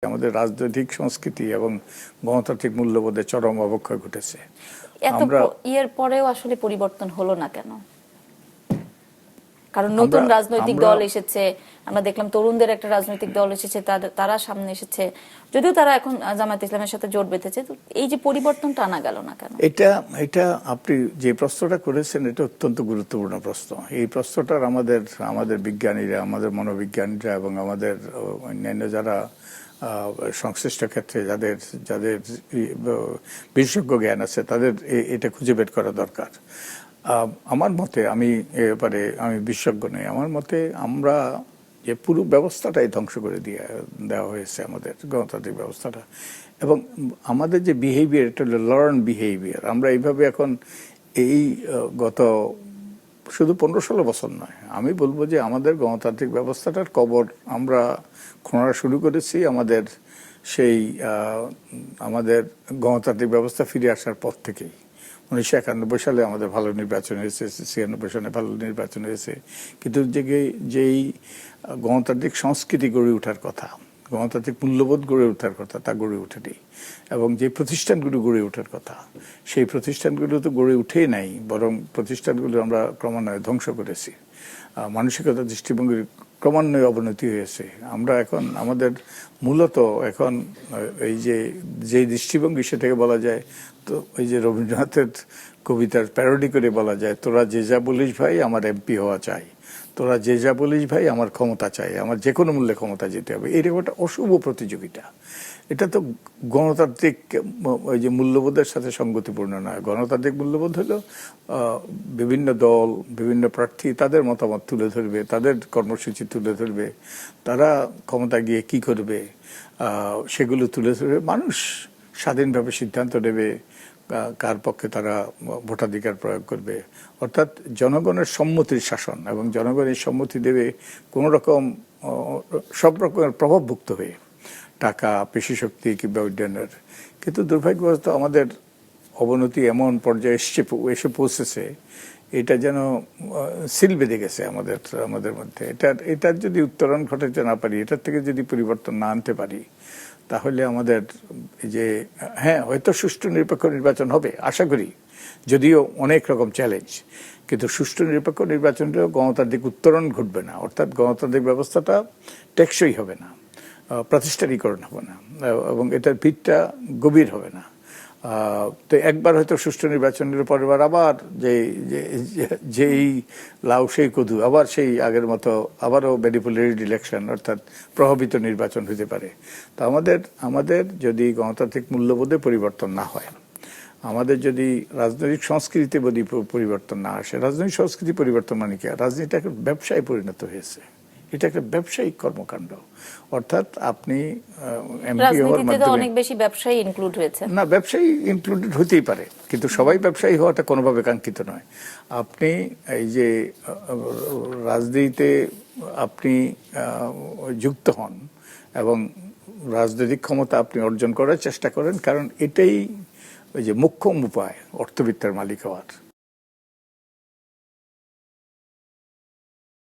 আমাদের রাজনৈতিক সংস্কৃতি এবং গণতান্ত্রিক মূল্যবোধে চরম অবক্ষয় ঘটেছে। এত ইয়ের পরেও আসলে পরিবর্তন হলো না কেন? কারণ নতুন রাজনৈতিক দল এসেছে, আমরা দেখলাম তরুণদের একটা রাজনৈতিক দল এসেছে, তারা সামনে এসেছে, যদিও তারা এখন জামায়াত ইসলামের সাথে জোট বেঁধেছে। তো এই যে পরিবর্তনটা আনা গেল না কেন? এটা আপনি যে প্রশ্নটা করেছেন এটা অত্যন্ত গুরুত্বপূর্ণ প্রশ্ন। এই প্রশ্নটার আমাদের বিজ্ঞানীরা, আমাদের মনোবিজ্ঞানীরা এবং আমাদের অন্যান্য যারা সংশ্লিষ্ট ক্ষেত্রে যাদের যাদের বিশেষজ্ঞ জ্ঞান আছে তাদের এটা খুঁজে বের করা দরকার। আমার মতে, আমি এ ব্যাপারে আমি বিশেষজ্ঞ নই, আমার মতে আমরা যে পুরো ব্যবস্থাটাই ধ্বংস করে দেওয়া হয়েছে, আমাদের গণতান্ত্রিক ব্যবস্থাটা। এবং আমাদের যে বিহেভিয়ার, এটা হলো লার্ন বিহেভিয়ার। আমরা এইভাবে এখন গত শুধু 15-16 বছর নয়, আমি বলবো যে আমাদের গণতান্ত্রিক ব্যবস্থাটার কবর আমরা খোঁড়া শুরু করেছি আমাদের গণতান্ত্রিক ব্যবস্থা ফিরে আসার পর থেকেই। 1991 সালে আমাদের ভালো নির্বাচন হয়েছে, 96 সালে ভালো নির্বাচন হয়েছে, কিন্তু যেই গণতান্ত্রিক সংস্কৃতি গড়ে ওঠার কথা, গণতান্ত্রিক মূল্যবোধ গড়ে ওঠার কথা, তা গড়ে ওঠেনি। এবং যে প্রতিষ্ঠানগুলো গড়ে ওঠার কথা, সেই প্রতিষ্ঠানগুলো তো গড়ে উঠেই নাই, বরং প্রতিষ্ঠানগুলো আমরা ক্রমান্বয়ে ধ্বংস করেছি। মানসিকতা, দৃষ্টিভঙ্গির ক্রমান্বয়ে অবনতি হয়েছে। আমরা এখন আমাদের মূলত এখন এই যে দৃষ্টিভঙ্গি, সেটাকে বলা যায় তো ওই যে রবীন্দ্রনাথের কবিতার প্যারোডি করে বলা যায়, তোরা যে যা বলিস ভাই আমার এমপি হওয়া চাই, তোরা যে যা বলিস ভাই আমার ক্ষমতা চাই, আমার যে কোনো মূল্যে ক্ষমতা যেতে হবে। এরকম একটা অশুভ প্রতিযোগিতা। এটা তো গণতান্ত্রিক ওই যে মূল্যবোধের সাথে সঙ্গতিপূর্ণ নয়। গণতান্ত্রিক মূল্যবোধ হলো বিভিন্ন দল, বিভিন্ন প্রার্থী তাদের মতামত তুলে ধরবে, তাদের কর্মসূচি তুলে ধরবে, তারা ক্ষমতা গিয়ে কি করবে সেগুলো তুলে ধরবে। মানুষ স্বাধীনভাবে সিদ্ধান্ত নেবে কার পক্ষে তারা ভোটাধিকার প্রয়োগ করবে। অর্থাৎ জনগণের সম্মতির শাসন, এবং জনগণের সম্মতি দেবে কোন রকম সব রকমের প্রভাবভুক্ত হয়ে, টাকা, পেশিশক্তি কিংবা উড্ডয়নের। কিন্তু দুর্ভাগ্যবশত আমাদের অবনতি এমন পর্যায়ে এসে পৌঁছেছে, এটা যেন সিল বেঁধে গেছে আমাদের মধ্যে। এটার যদি উত্তরণ ঘটাতে না পারি, এটার থেকে যদি পরিবর্তন না আনতে পারি, তাহলে আমাদের হয়তো সুষ্ঠু নিরপেক্ষ নির্বাচন হবে আশা করি, যদিও অনেক রকম চ্যালেঞ্জ, কিন্তু সুষ্ঠু নিরপেক্ষ নির্বাচনটাও গণতান্ত্রিক উত্তরণ ঘটবে না। অর্থাৎ গণতান্ত্রিক ব্যবস্থাটা টেকসই হবে না, প্রাতিষ্ঠানিকরণ হবে না, এবং এটার ভিতটা গভীর হবে না। তো একবার হয়তো সুষ্ঠু নির্বাচনের পরের আবার যেই লাউ সেই কদু, আবার সেই আগের মতো আবারও ম্যানিপুলেটেড ইলেকশন, অর্থাৎ প্রভাবিত নির্বাচন হতে পারে। তো আমাদের যদি গণতান্ত্রিক মূল্যবোধে পরিবর্তন না হয়, আমাদের যদি রাজনৈতিক সংস্কৃতিতে পরিবর্তন না আসে, রাজনৈতিক সংস্কৃতি পরিবর্তন মানে কি? রাজনীতি একটা ব্যবসায় পরিণত হয়েছে, এটা একটা ব্যবসায়িক কর্মকাণ্ড। অর্থাৎ আপনি এমপি হওয়ার মাধ্যমে অনেক বেশি ব্যবসায়ী ইনক্লুড হয়েছে। না, ব্যবসায়ী ইনক্লুডেড হতেই পারে, কিন্তু সবাই ব্যবসায়ী হওয়াটা কোনোভাবে কাঙ্ক্ষিত নয়। আপনি এই যে রাজনীতিতে আপনি যুক্ত হন এবং রাজনৈতিক ক্ষমতা আপনি অর্জন করার চেষ্টা করেন, কারণ এটাই ওই যে মোক্ষম উপায় অর্থবিত্তের মালিক হওয়ার।